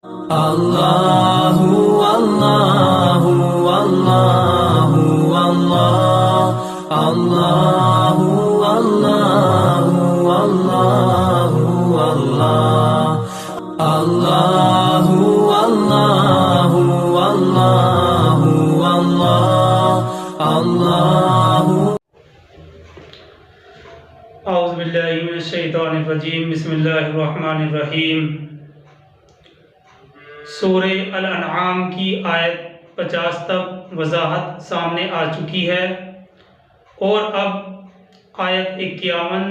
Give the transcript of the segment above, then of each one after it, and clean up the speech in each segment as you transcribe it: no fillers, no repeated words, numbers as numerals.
Allahu Allahu Allahu Allah Allahu Allahu Allahu Allah Allahu Allahu Allahu Allah Allahu اعوذ باللہ من الشیطان الرجیم بسم اللہ الرحمن الرحیم۔ سورہ الانعام کی آیت 50 تک وضاحت سامنے آ چکی ہے، اور اب آیت 51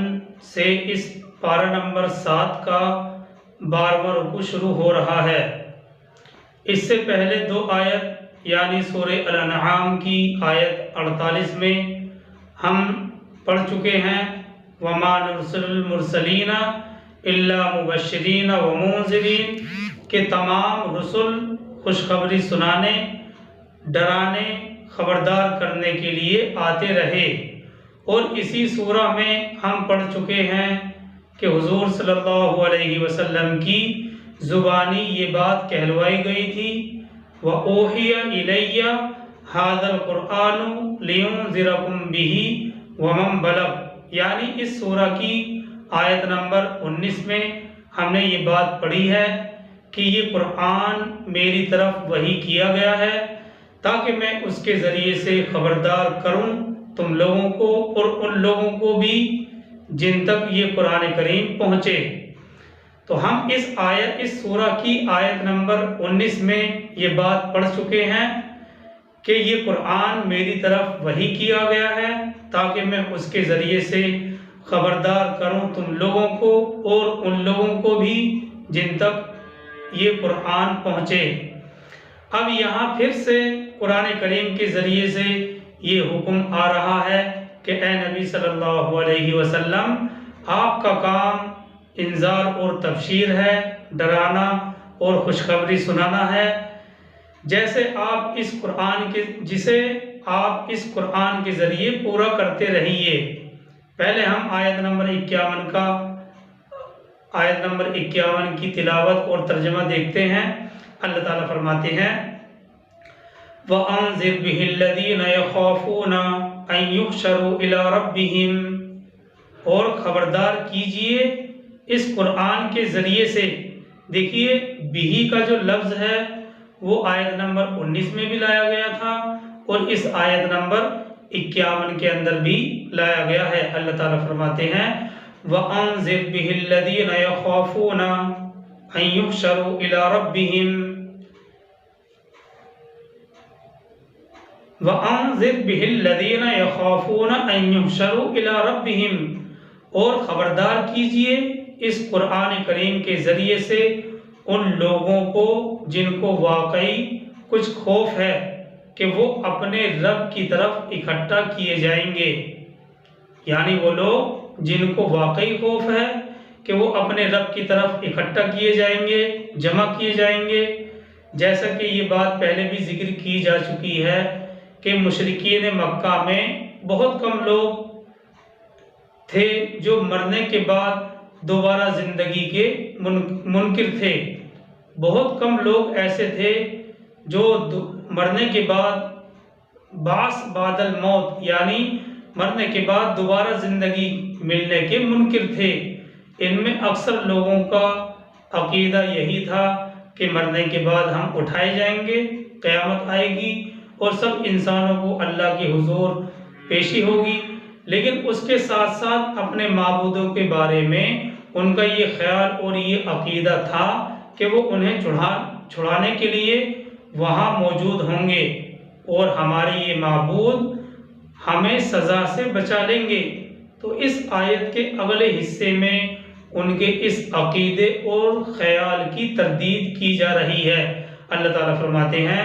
سے اس پارہ نمبر 7 کا 12واں رکوع شروع ہو رہا ہے۔ اس سے پہلے دو آیت یعنی سورہ الانعام کی آیت 48 میں ہم پڑھ چکے ہیں وَمَا نُرْسِلُ الْمُرْسَلِينَ إِلَّا مُبَشِّرِينَ وَمُنذِرِينَ کہ تمام رسل خوشخبری سنانے، ڈرانے، خبردار کرنے کے لیے آتے رہے۔ اور اسی سورہ میں ہم پڑھ چکے ہیں کہ حضور صلی اللہ علیہ وسلم کی زبانی یہ بات کہلوائی گئی تھی وَأُوحِيَ إِلَيَّ هَذَا الْقُرْآنُ لِيُنذِرَكُمْ بِهِ وَمَنْ بَلَغَ، یعنی اس سورہ کی آیت نمبر 19 میں ہم نے یہ بات پڑھی ہے کہ یہ قرآن میری طرف وحی کیا گیا ہے تاکہ میں اس کے ذریعے سے خبردار کروں تم لوگوں کو اور ان لوگوں کو بھی جن تک یہ قرآن کریم پہنچے۔ تو ہم اس سورہ کی آیت نمبر 19 میں یہ بات پڑھ چکے ہیں کہ یہ قرآن میری طرف وحی کیا گیا ہے تاکہ میں اس کے ذریعے سے خبردار کروں تم لوگوں کو اور ان لوگوں کو بھی جن تک یہ قرآن پہنچے۔ اب یہاں پھر سے قرآن کریم کے ذریعے سے یہ حکم آ رہا ہے کہ اے نبی صلی اللہ علیہ وسلم، آپ کا کام انذار اور تبشیر ہے، ڈرانا اور خوشخبری سنانا ہے، جسے آپ اس قرآن کے ذریعے پورا کرتے رہیے۔ پہلے ہم آیت نمبر 51 کی تلاوت اور ترجمہ دیکھتے ہیں۔ اللہ تعالیٰ فرماتے ہیں وَأَنذِرْ بِهِ الَّذِينَ يَخَافُونَ أَن يُحْشَرُوا إِلَىٰ رَبِّهِمْ، اور خبردار کیجئے اس قرآن کے ذریعے سے۔ دیکھیے بِهِ کا جو لفظ ہے وہ آیت نمبر 19 میں بھی لایا گیا تھا اور اس آیت نمبر 51 کے اندر بھی لایا گیا ہے۔ اللہ تعالیٰ فرماتے ہیں وَأَنذِرْ بِهِ الَّذِينَ يَخَافُونَ أَن يُحْشَرُوا إِلَىٰ رَبِّهِمْ وَأَنذِرْ بِهِ الَّذِينَ يَخَافُونَ أَن يُحْشَرُوا إِلَىٰ رَبِّهِمْ، اور خبردار کیجئے اس قرآن کریم کے ذریعے سے ان لوگوں کو جن کو واقعی کچھ خوف ہے کہ وہ اپنے رب کی طرف اکٹھا کیے جائیں گے، یعنی وہ لوگ جن کو واقعی خوف ہے کہ وہ اپنے رب کی طرف اکٹھا کیے جائیں گے، جمع کیے جائیں گے۔ جیسا کہ یہ بات پہلے بھی ذکر کی جا چکی ہے کہ مشرکین مکہ میں بہت کم لوگ تھے جو مرنے کے بعد دوبارہ زندگی کے منکر تھے۔ بہت کم لوگ ایسے تھے جو مرنے کے بعد بعث بعد الموت یعنی مرنے کے بعد دوبارہ زندگی ملنے کے منکر تھے۔ ان میں اکثر لوگوں کا عقیدہ یہی تھا کہ مرنے کے بعد ہم اٹھائے جائیں گے، قیامت آئے گی اور سب انسانوں کو اللہ کے حضور پیشی ہوگی، لیکن اس کے ساتھ ساتھ اپنے معبودوں کے بارے میں ان کا یہ خیال اور یہ عقیدہ تھا کہ وہ انہیں چھڑانے کے لیے وہاں موجود ہوں گے اور ہمارے یہ معبود ہمیں سزا سے بچا لیں گے۔ تو اس آیت کے اگلے حصے میں ان کے اس عقیدے اور خیال کی تردید کی جا رہی ہے۔ اللہ تعالیٰ فرماتے ہیں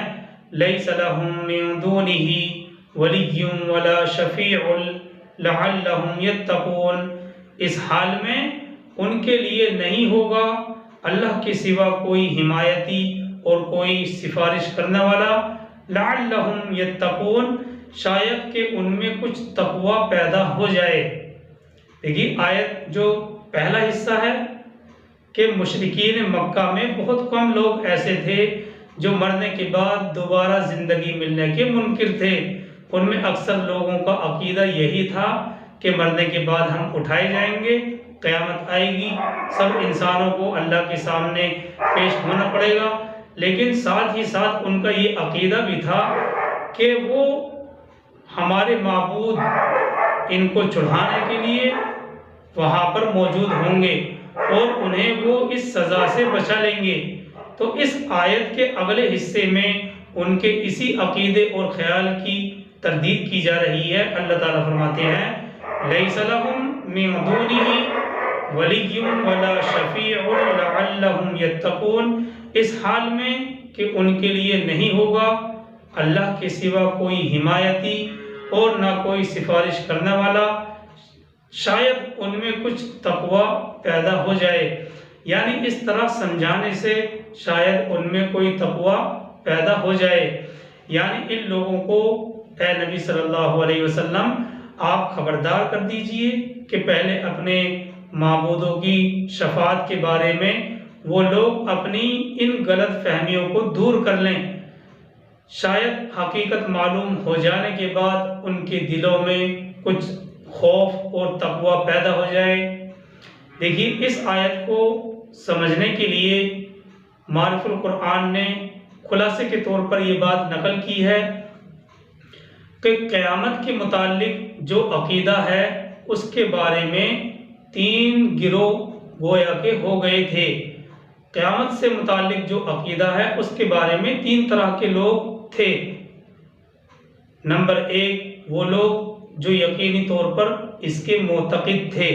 لَيْسَ لَهُم مِّن دُونِهِ وَلِيٌّ وَلَا شَفِيعٌ لَعَلَّهُمْ يَتَّقُونَ، اس حال میں ان کے لیے نہیں ہوگا اللہ کے سوا کوئی حمایتی اور کوئی سفارش کرنے والا، لَعَلَّهُمْ يَتَّقُونَ، شاید کہ ان میں کچھ تقوی پیدا ہو جائے۔ دیکھیے آیت جو پہلا حصہ ہے کہ مشرکین مکہ میں بہت کم لوگ ایسے تھے جو مرنے کے بعد دوبارہ زندگی ملنے کے منکر تھے۔ ان میں اکثر لوگوں کا عقیدہ یہی تھا کہ مرنے کے بعد ہم اٹھائے جائیں گے، قیامت آئے گی، سب انسانوں کو اللہ کے سامنے پیش ہونا پڑے گا۔ لیکن ساتھ ہی ساتھ ان کا یہ عقیدہ بھی تھا کہ وہ ہمارے معبود ان کو چڑھانے کے لیے وہاں پر موجود ہوں گے اور انہیں وہ اس سزا سے بچا لیں گے۔ تو اس آیت کے اگلے حصے میں ان کے اسی عقیدے اور خیال کی تردید کی جا رہی ہے۔ اللہ تعالیٰ فرماتے ہیں لَيْسَ لَهُم مِّن دُونِهِ وَلِيٌّ وَلَا شَفِيعٌ لَعَلَّهُمْ يَتَّقُونَ، اس حال میں کہ ان کے لیے نہیں ہوگا اللہ کے سوا کوئی حمایتی اور نہ کوئی سفارش کرنے والا، شاید ان میں کچھ تقوی پیدا ہو جائے۔ یعنی اس طرح سمجھانے سے شاید ان میں کوئی تقوی پیدا ہو جائے۔ یعنی ان لوگوں کو اے نبی صلی اللہ علیہ وسلم آپ خبردار کر دیجئے کہ پہلے اپنے معبودوں کی شفاعت کے بارے میں وہ لوگ اپنی ان غلط فہمیوں کو دور کر لیں، شاید حقیقت معلوم ہو جانے کے بعد ان کے دلوں میں کچھ خوف اور تقوی پیدا ہو جائے۔ دیکھیے اس آیت کو سمجھنے کے لیے معرف القرآن نے خلاصے کے طور پر یہ بات نقل کی ہے کہ قیامت کے متعلق جو عقیدہ ہے اس کے بارے میں 3 گروہ گویا کہ ہو گئے تھے۔ قیامت سے متعلق جو عقیدہ ہے اس کے بارے میں 3 طرح کے لوگ تھے۔ نمبر 1 وہ لوگ جو یقینی طور پر اس کے معتقد تھے،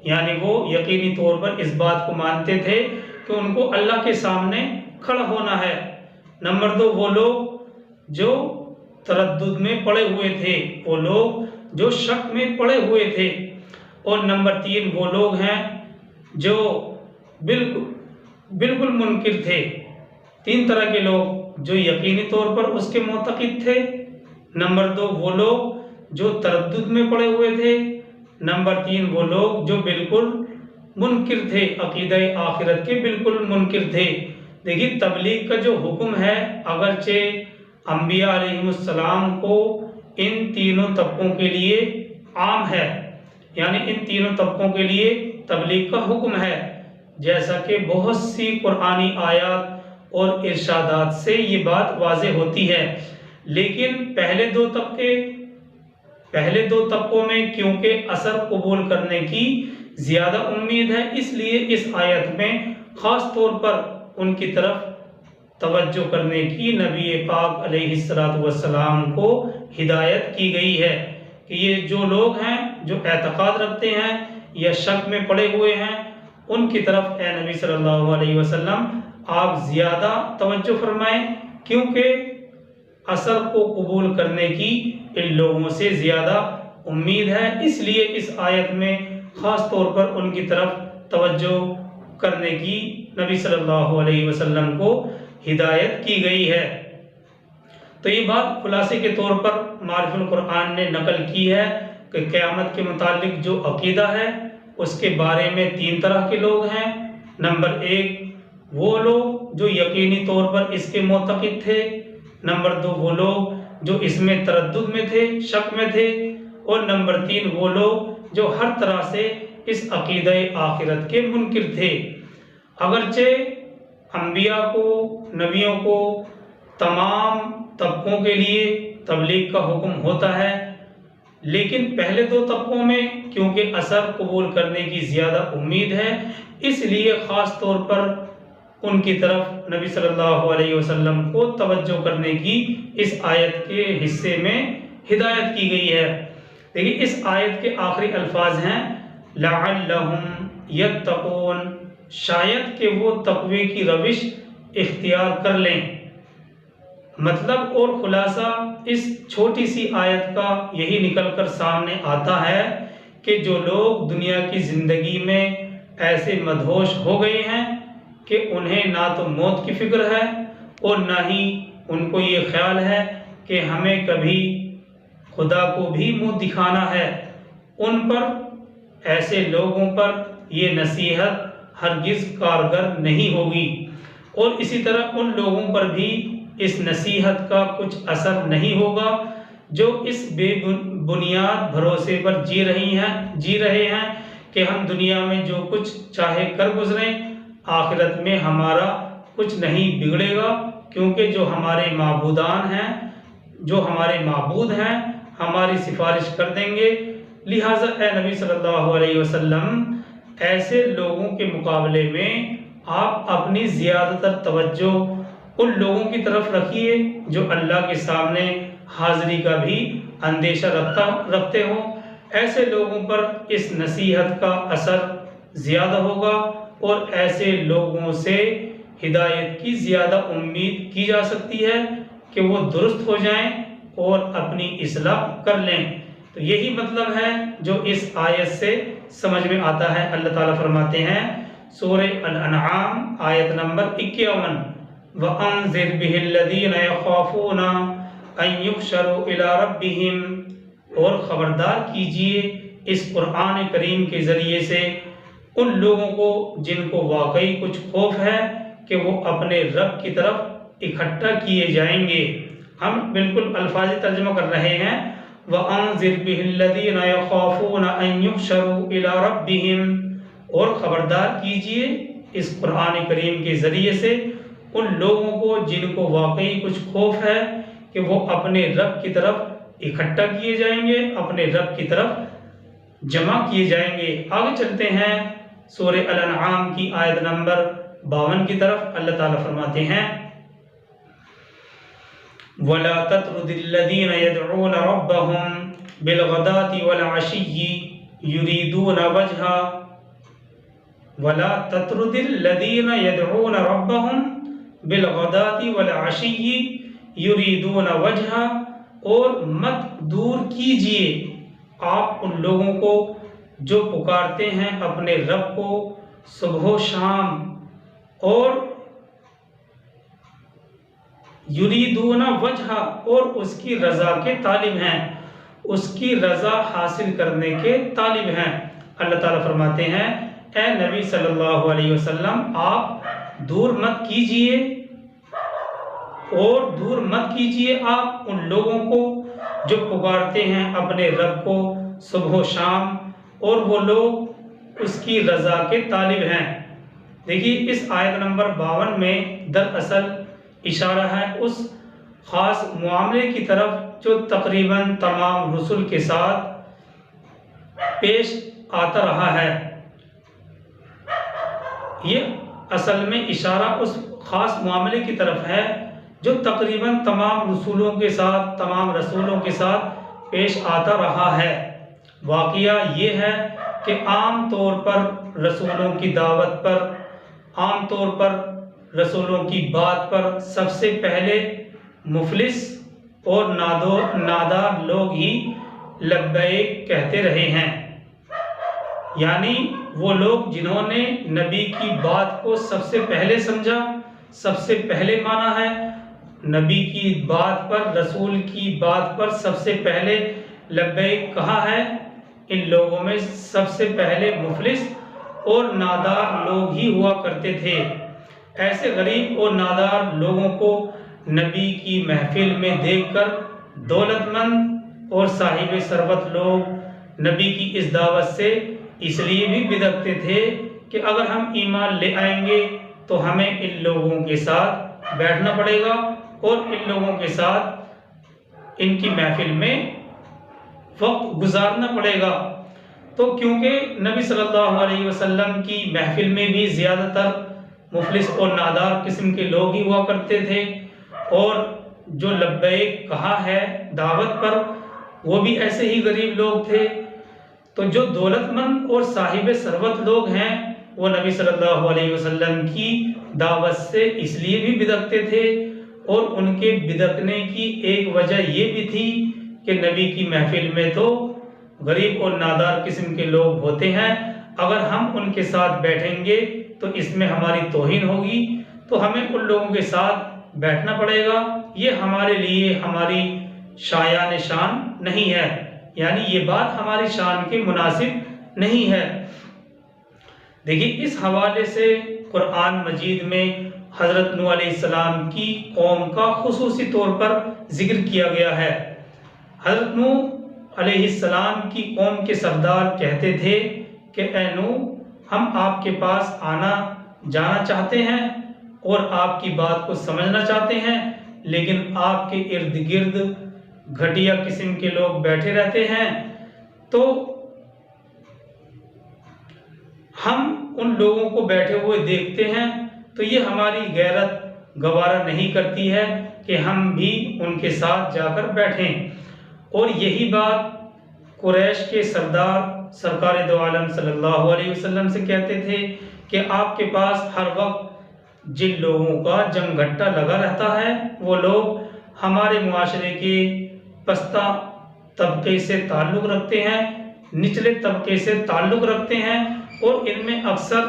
یعنی وہ یقینی طور پر اس بات کو مانتے تھے کہ ان کو اللہ کے سامنے کھڑا ہونا ہے۔ نمبر 2 وہ لوگ جو تردد میں پڑے ہوئے تھے، وہ لوگ جو شک میں پڑے ہوئے تھے۔ اور نمبر 3 وہ لوگ ہیں جو بالکل منکر تھے۔ 3 طرح کے لوگ جو یقینی طور پر اس کے معتقد تھے، نمبر 2 وہ لوگ جو تردد میں پڑے ہوئے تھے، نمبر 3 وہ لوگ جو بالکل منکر تھے، عقیدہ آخرت کے بالکل منکر تھے۔ دیکھیے تبلیغ کا جو حکم ہے اگرچہ انبیاء علیہ السلام کو ان تینوں طبقوں کے لیے عام ہے، یعنی ان تینوں طبقوں کے لیے تبلیغ کا حکم ہے، جیسا کہ بہت سی قرآنی آیات اور ارشادات سے یہ بات واضح ہوتی ہے۔ لیکن پہلے دو طبقوں میں کیونکہ اثر قبول کرنے کی زیادہ امید ہے، اس لیے اس آیت میں خاص طور پر ان کی طرف توجہ کرنے کی نبی پاک علیہ السلام کو ہدایت کی گئی ہے کہ یہ جو لوگ ہیں جو اعتقاد رکھتے ہیں یا شک میں پڑے ہوئے ہیں، ان کی طرف اے نبی صلی اللہ علیہ وسلم آپ زیادہ توجہ فرمائیں، کیونکہ اثر کو قبول کرنے کی ان لوگوں سے زیادہ امید ہے۔ اس لیے اس آیت میں خاص طور پر ان کی طرف توجہ کرنے کی نبی صلی اللہ علیہ وسلم کو ہدایت کی گئی ہے۔ تو یہ بات خلاصے کے طور پر معرف القرآن نے نقل کی ہے کہ قیامت کے متعلق جو عقیدہ ہے اس کے بارے میں 3 طرح کے لوگ ہیں۔ نمبر 1 وہ لوگ جو یقینی طور پر اس کے معتقد تھے، نمبر 2 وہ لوگ جو اس میں تردد میں تھے، شک میں تھے، اور نمبر 3 وہ لوگ جو ہر طرح سے اس عقیدہ آخرت کے منکر تھے۔ اگرچہ انبیاء کو، نبیوں کو تمام طبقوں کے لیے تبلیغ کا حکم ہوتا ہے، لیکن پہلے 2 طبقوں میں کیونکہ اثر قبول کرنے کی زیادہ امید ہے، اس لیے خاص طور پر ان کی طرف نبی صلی اللہ علیہ وسلم کو توجہ کرنے کی اس آیت کے حصے میں ہدایت کی گئی ہے۔ دیکھیے اس آیت کے آخری الفاظ ہیں لَعَلَّهُمْ يَتَّقُونَ، شاید کہ وہ تقوی کی روش اختیار کر لیں۔ مطلب اور خلاصہ اس چھوٹی سی آیت کا یہی نکل کر سامنے آتا ہے کہ جو لوگ دنیا کی زندگی میں ایسے مدہوش ہو گئے ہیں کہ انہیں نہ تو موت کی فکر ہے اور نہ ہی ان کو یہ خیال ہے کہ ہمیں کبھی خدا کو بھی منہ دکھانا ہے، ان پر، ایسے لوگوں پر یہ نصیحت ہرگز کارگر نہیں ہوگی، اور اسی طرح ان لوگوں پر بھی اس نصیحت کا کچھ اثر نہیں ہوگا جو اس بے بنیاد بھروسے پر جی رہے ہیں کہ ہم دنیا میں جو کچھ چاہے کر گزریں، آخرت میں ہمارا کچھ نہیں بگڑے گا، کیونکہ جو ہمارے معبودان ہیں، جو ہمارے معبود ہیں، ہماری سفارش کر دیں گے۔ لہٰذا اے نبی صلی اللہ علیہ وسلم، ایسے لوگوں کے مقابلے میں آپ اپنی زیادہ تر توجہ ان لوگوں کی طرف رکھیے جو اللہ کے سامنے حاضری کا بھی اندیشہ رکھتے ہوں۔ ایسے لوگوں پر اس نصیحت کا اثر زیادہ ہوگا، اور ایسے لوگوں سے ہدایت کی زیادہ امید کی جا سکتی ہے کہ وہ درست ہو جائیں اور اپنی اصلاح کر لیں۔ تو یہی مطلب ہے جو اس آیت سے سمجھ میں آتا ہے۔ اللہ تعالیٰ فرماتے ہیں سورہ الانعام آیت نمبر 51، وَأَنذِرْ بِهِ الَّذِينَ يَخَافُونَ أَن يُحْشَرُوا إِلَىٰ رَبِّهِمْ، اور خبردار کیجئے اس قرآن کریم کے ذریعے سے ان لوگوں کو جن کو واقعی کچھ خوف ہے کہ وہ اپنے رب کی طرف اکٹھا کیے جائیں گے۔ ہم بالکل الفاظی ترجمہ کر رہے ہیں، وَأَنذِرْ بِهِ الَّذِينَ يَخَافُونَ أَن يُحْشَرُوا إِلَىٰ رَبِّهِمْ، اور خبردار کیجئے اس قرآن کریم کے ذریعے سے ان لوگوں کو جن کو واقعی کچھ خوف ہے کہ وہ اپنے رب کی طرف اکٹھا کیے جائیں گے، اپنے رب کی طرف جمع کیے جائیں گے۔ آگے چلتے ہیں سورہ الانعام کی آیت نمبر 52 کی طرف۔ اللہ تعالیٰ فرماتے ہیں وَلَا تَطْرُدِ الَّذِينَ يَدْعُونَ رَبَّهُمْ بِالْغَدَاةِ وَالْعَشِيِّ يُرِيدُونَ وَجْهَهُ وَلَا تَطْرُدِ الَّذِينَ يَدْعُونَ رَبَّهُمْ بِالْغَدَاةِ وَالْعَشِيِّ يُرِيدُونَ وَجْهَهُ، اور مت دور کیجئے آپ ان لوگوں کو جو پکارتے ہیں اپنے رب کو صبح و شام، اور یریدون وجہ، اور اس کی رضا کے طالب ہیں، اس کی رضا حاصل کرنے کے طالب ہیں۔ اللہ تعالیٰ فرماتے ہیں اے نبی صلی اللہ علیہ وسلم، آپ دور مت کیجئے، اور دور مت کیجئے آپ ان لوگوں کو جو پکارتے ہیں اپنے رب کو صبح و شام، اور وہ لوگ اس کی رضا کے طالب ہیں۔ دیکھیے اس آیت نمبر 52 میں دراصل اشارہ ہے اس خاص معاملے کی طرف جو تقریباً تمام رسل کے ساتھ پیش آتا رہا ہے۔ یہ اصل میں اشارہ اس خاص معاملے کی طرف ہے جو تقریباً تمام رسولوں کے ساتھ پیش آتا رہا ہے۔ واقعہ یہ ہے کہ عام طور پر رسولوں کی دعوت پر، عام طور پر رسولوں کی بات پر سب سے پہلے مفلس اور نادار لوگ ہی لبیک کہتے رہے ہیں، یعنی وہ لوگ جنہوں نے نبی کی بات کو سب سے پہلے سمجھا، سب سے پہلے مانا ہے، نبی کی بات پر، رسول کی بات پر سب سے پہلے لبیک کہا ہے، ان لوگوں میں سب سے پہلے مفلس اور نادار لوگ ہی ہوا کرتے تھے۔ ایسے غریب اور نادار لوگوں کو نبی کی محفل میں دیکھ کر دولت مند اور صاحب ثروت لوگ نبی کی اس دعوت سے اس لیے بھی بدکتے تھے کہ اگر ہم ایمان لے آئیں گے تو ہمیں ان لوگوں کے ساتھ بیٹھنا پڑے گا اور ان لوگوں کے ساتھ ان کی محفل میں وقت گزارنا پڑے گا۔ تو کیونکہ نبی صلی اللہ علیہ وسلم کی محفل میں بھی زیادہ تر مفلس اور نادار قسم کے لوگ ہی ہوا کرتے تھے، اور جو لبیک کہا ہے دعوت پر وہ بھی ایسے ہی غریب لوگ تھے۔ تو جو دولت مند اور صاحب ثروت لوگ ہیں وہ نبی صلی اللہ علیہ وسلم کی دعوت سے اس لیے بھی بدکتے تھے، اور ان کے بدکنے کی ایک وجہ یہ بھی تھی کہ نبی کی محفل میں تو غریب اور نادار قسم کے لوگ ہوتے ہیں، اگر ہم ان کے ساتھ بیٹھیں گے تو اس میں ہماری توہین ہوگی، تو ہمیں ان لوگوں کے ساتھ بیٹھنا پڑے گا، یہ ہمارے لیے ہماری شایان شان نہیں ہے، یعنی یہ بات ہماری شان کے مناسب نہیں ہے۔ دیکھیے اس حوالے سے قرآن مجید میں حضرت نوح علیہ السلام کی قوم کا خصوصی طور پر ذکر کیا گیا ہے۔ حضرت نوح علیہ السلام کی قوم کے سردار کہتے تھے کہ اے نوح، ہم آپ کے پاس آنا جانا چاہتے ہیں اور آپ کی بات کو سمجھنا چاہتے ہیں، لیکن آپ کے ارد گرد گھٹیا قسم کے لوگ بیٹھے رہتے ہیں، تو ہم ان لوگوں کو بیٹھے ہوئے دیکھتے ہیں تو یہ ہماری غیرت گوارا نہیں کرتی ہے کہ ہم بھی ان کے ساتھ جا کر بیٹھیں۔ اور یہی بات قریش کے سردار سرکار دو عالم صلی اللہ علیہ وسلم سے کہتے تھے کہ آپ کے پاس ہر وقت جن لوگوں کا جم گھٹا لگا رہتا ہے وہ لوگ ہمارے معاشرے کے پستہ طبقے سے تعلق رکھتے ہیں، نچلے طبقے سے تعلق رکھتے ہیں، اور ان میں اکثر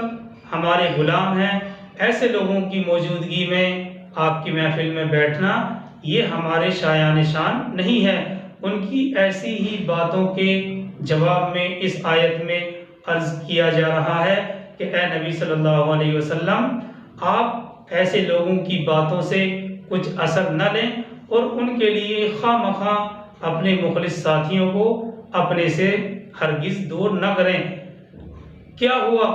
ہمارے غلام ہیں۔ ایسے لوگوں کی موجودگی میں آپ کی محفل میں بیٹھنا یہ ہمارے شایان شان نہیں ہے۔ ان کی ایسی ہی باتوں کے جواب میں اس آیت میں عرض کیا جا رہا ہے کہ اے نبی صلی اللہ علیہ وسلم، آپ ایسے لوگوں کی باتوں سے کچھ اثر نہ لیں اور ان کے لیے خواہ مخواہ اپنے مخلص ساتھیوں کو اپنے سے ہرگز دور نہ کریں۔ کیا ہوا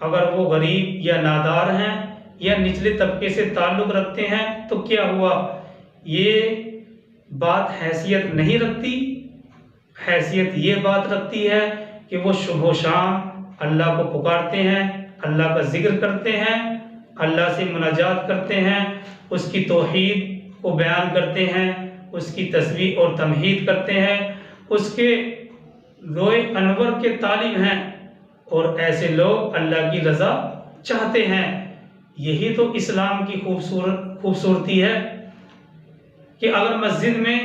اگر وہ غریب یا نادار ہیں یا نچلے طبقے سے تعلق رکھتے ہیں تو کیا ہوا؟ یہ بات حیثیت نہیں رکھتی، حیثیت یہ بات رکھتی ہے کہ وہ صبح و شام اللہ کو پکارتے ہیں، اللہ کا ذکر کرتے ہیں، اللہ سے مناجات کرتے ہیں، اس کی توحید کو بیان کرتے ہیں، اس کی تسبیح اور تمہید کرتے ہیں، اس کے روئے انور کے طالب ہیں، اور ایسے لوگ اللہ کی رضا چاہتے ہیں۔ یہی تو اسلام کی خوبصورتی ہے کہ اگر مسجد میں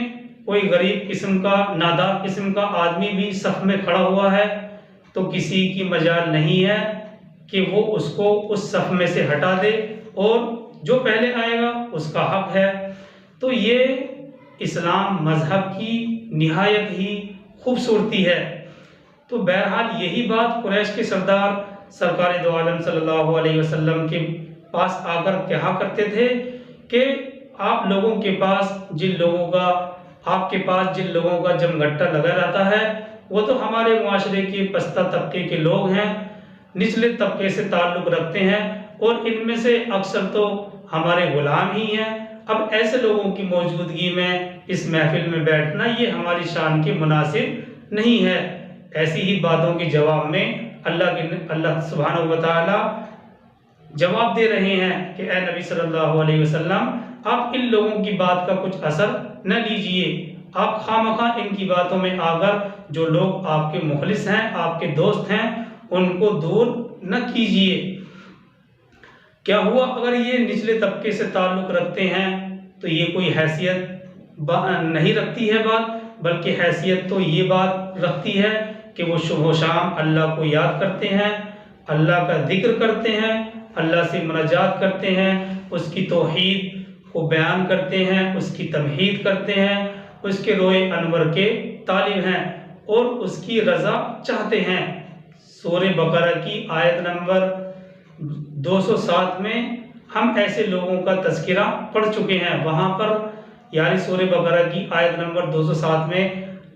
کوئی غریب قسم کا، نادار قسم کا آدمی بھی صف میں کھڑا ہوا ہے تو کسی کی مجال نہیں ہے کہ وہ اس کو اس صف میں سے ہٹا دے، اور جو پہلے آئے گا اس کا حق ہے۔ تو یہ اسلام مذہب کی نہایت ہی خوبصورتی ہے۔ تو بہرحال یہی بات قریش کے سردار سرکار دو عالم صلی اللہ علیہ وسلم کے پاس آ کر کہا کرتے تھے کہ آپ لوگوں کے پاس جن لوگوں کا آپ کے پاس جن لوگوں کا جم گھٹا لگا رہتا ہے وہ تو ہمارے معاشرے کے پستہ طبقے کے لوگ ہیں، نچلے طبقے سے تعلق رکھتے ہیں، اور ان میں سے اکثر تو ہمارے غلام ہی ہیں۔ اب ایسے لوگوں کی موجودگی میں اس محفل میں بیٹھنا یہ ہماری شان کے مناسب نہیں ہے۔ ایسی ہی باتوں کے جواب میں اللہ سبحانہ و تعالی جواب دے رہے ہیں کہ اے نبی صلی اللہ علیہ وسلم، آپ ان لوگوں کی بات کا کچھ اثر نہ لیجئے، آپ خواہ مخواہ ان کی باتوں میں آ کر جو لوگ آپ کے مخلص ہیں، آپ کے دوست ہیں، ان کو دور نہ کیجئے۔ کیا ہوا اگر یہ نچلے طبقے سے تعلق رکھتے ہیں تو یہ کوئی حیثیت نہیں رکھتی ہے بات، بلکہ حیثیت تو یہ بات رکھتی ہے کہ وہ صبح و شام اللہ کو یاد کرتے ہیں، اللہ کا ذکر کرتے ہیں، اللہ سے مناجات کرتے ہیں، اس کی توحید کو بیان کرتے ہیں، اس کی تمہید کرتے ہیں، اس کے روئے انور کے طالب ہیں اور اس کی رضا چاہتے ہیں۔ سورہ بقرہ کی آیت نمبر 207 میں ہم ایسے لوگوں کا تذکرہ پڑھ چکے ہیں۔ وہاں پر یعنی سورہ بقرہ کی آیت نمبر 207 میں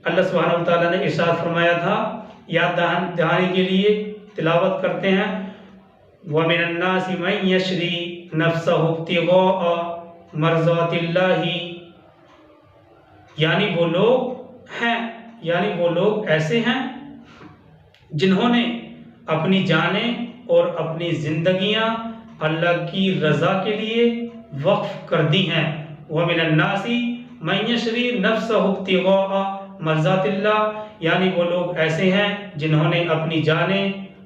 اللہ سبحانہ وتعالیٰ نے ارشاد فرمایا تھا، یاد دہانی کے لیے تلاوت کرتے ہیں، وَمِنَ النَّاسِ مَن يَشْرِي نَفْسَهُ ابْتِغَاءَ مَرْضَاتِ اللَّهِ، یعنی وہ لوگ ایسے ہیں جنہوں نے اپنی جانیں اور اپنی زندگیاں اللہ کی رضا کے لیے وقف کر دی ہیں۔ وَمِنَ النَّاسِ مَن يَشْرِي نَفْسَهُ ابْتِغَاءَ مَرْضَاتِ اللَّهِ، یعنی وہ لوگ ایسے ہیں جنہوں نے اپنی جانیں،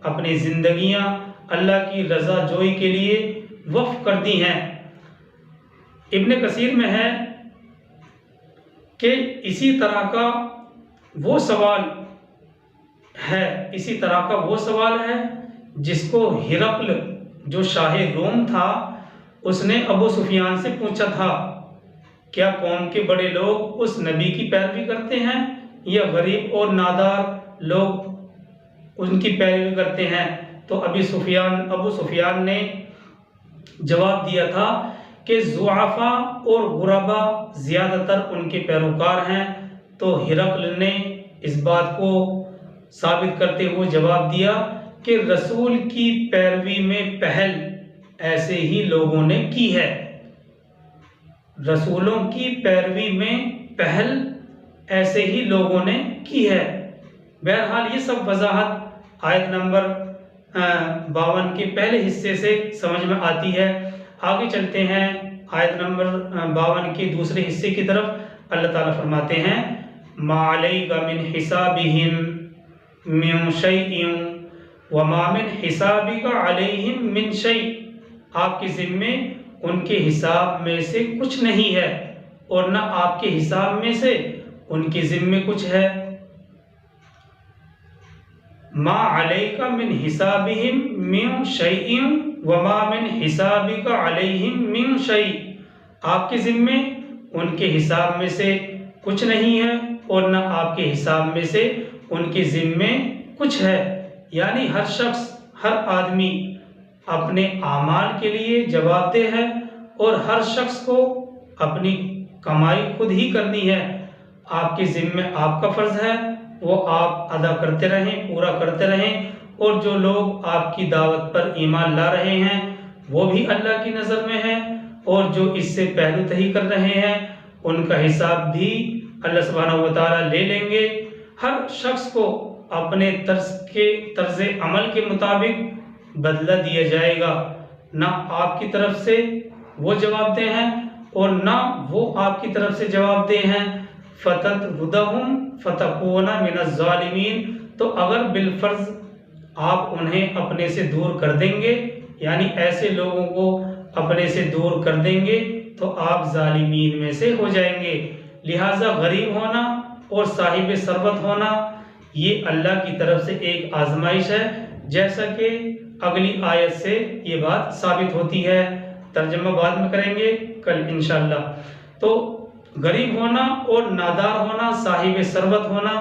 اپنی زندگیاں اللہ کی رضا جوئی کے لیے وقف کر دی ہیں۔ ابن کثیر میں ہے کہ اسی طرح کا وہ سوال ہے جس کو ہرقل جو شاہ روم تھا اس نے ابو سفیان سے پوچھا تھا، کیا قوم کے بڑے لوگ اس نبی کی پیروی کرتے ہیں یا غریب اور نادار لوگ ان کی پیروی کرتے ہیں؟ تو ابو سفیان نے جواب دیا تھا کہ ضعفا اور غربا زیادہ تر ان کے پیروکار ہیں۔ تو ہرقل نے اس بات کو ثابت کرتے ہوئے جواب دیا کہ رسول کی پیروی میں پہل ایسے ہی لوگوں نے کی ہے، رسولوں کی پیروی میں پہل ایسے ہی لوگوں نے کی ہے۔ بہرحال یہ سب وضاحت آیت نمبر 52 کے پہلے حصے سے سمجھ میں آتی ہے۔ آگے چلتے ہیں آیت نمبر 52 کے دوسرے حصے کی طرف۔ اللہ تعالیٰ فرماتے ہیں ما علیک من حسابہم من شیء وما من حسابک علیہم من شیء، آپ کے ذمے ان کے حساب میں سے کچھ نہیں ہے اور نہ آپ کے حساب میں سے ان کے ذمے کچھ ہے۔ ما علیک من حسابہم من شیء وما من حسابک علیہم من شیء، آپ کے ذمے ان کے حساب میں سے کچھ نہیں ہے اور نہ آپ کے حساب میں سے ان کے ذمے کچھ ہے۔ یعنی ہر شخص، ہر آدمی اپنے اعمال کے لیے جواب دہ ہے اور ہر شخص کو اپنی کمائی خود ہی کرنی ہے۔ آپ کے ذمے آپ کا فرض ہے، وہ آپ ادا کرتے رہیں، پورا کرتے رہیں، اور جو لوگ آپ کی دعوت پر ایمان لا رہے ہیں وہ بھی اللہ کی نظر میں ہے، اور جو اس سے پہلو تہی کر رہے ہیں ان کا حساب بھی اللہ سبحانہ و تعالیٰ لے لیں گے۔ ہر شخص کو اپنے طرز عمل کے مطابق بدلہ دیا جائے گا، نہ آپ کی طرف سے وہ جواب دہ ہیں اور نہ وہ آپ کی طرف سے جواب دہ ہیں۔ فَتَطْرُدَهُمْ فَتَكُونَ مِنَ الظَّالِمِينَ، تو اگر بالفرض آپ انہیں اپنے سے دور کر دیں گے، یعنی ایسے لوگوں کو اپنے سے دور کر دیں گے تو آپ ظالمین میں سے ہو جائیں گے۔ لہٰذا غریب ہونا اور صاحب ثروت ہونا یہ اللہ کی طرف سے ایک آزمائش ہے، جیسا کہ اگلی آیت سے یہ بات ثابت ہوتی ہے۔ ترجمہ بعد میں کریں گے کل انشاءاللہ۔ تو غریب ہونا اور نادار ہونا، صاحب ثروت ہونا،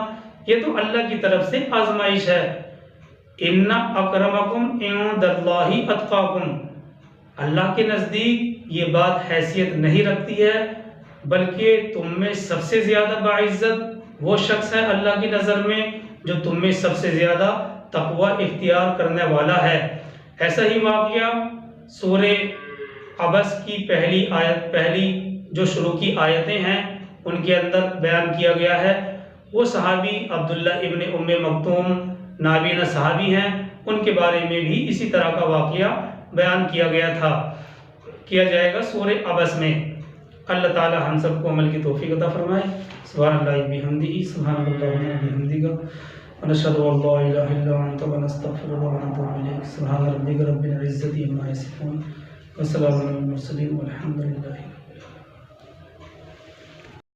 یہ تو اللہ کی طرف سے آزمائش ہے۔ ان اکرمکم عند اللہ اتقاکم، اللہ کے نزدیک یہ بات حیثیت نہیں رکھتی ہے، بلکہ تم میں سب سے زیادہ باعزت وہ شخص ہے اللہ کی نظر میں جو تم میں سب سے زیادہ تقوی اختیار کرنے والا ہے۔ ایسا ہی واقعہ سورہ عبس کی پہلی جو شروع کی آیتیں ہیں ان کے اندر بیان کیا گیا ہے۔ وہ صحابی عبداللہ ابن ام مکتوم نابینا صحابی ہیں، ان کے بارے میں بھی اسی طرح کا واقعہ بیان کیا جائے گا سورہ عبس میں۔ اللہ تعالی ہم سب کو عمل کی توفیق عطا فرمائے۔ سبحان اللہ بحمدہ، سبحان اللہ وبحمدہ، ونشهد ان لا الہ الا انت ونستغفرک ونتوب الیک۔ سبحان ربک رب العزة عما یصفون، وسلام علی المرسلین والحمد للہ۔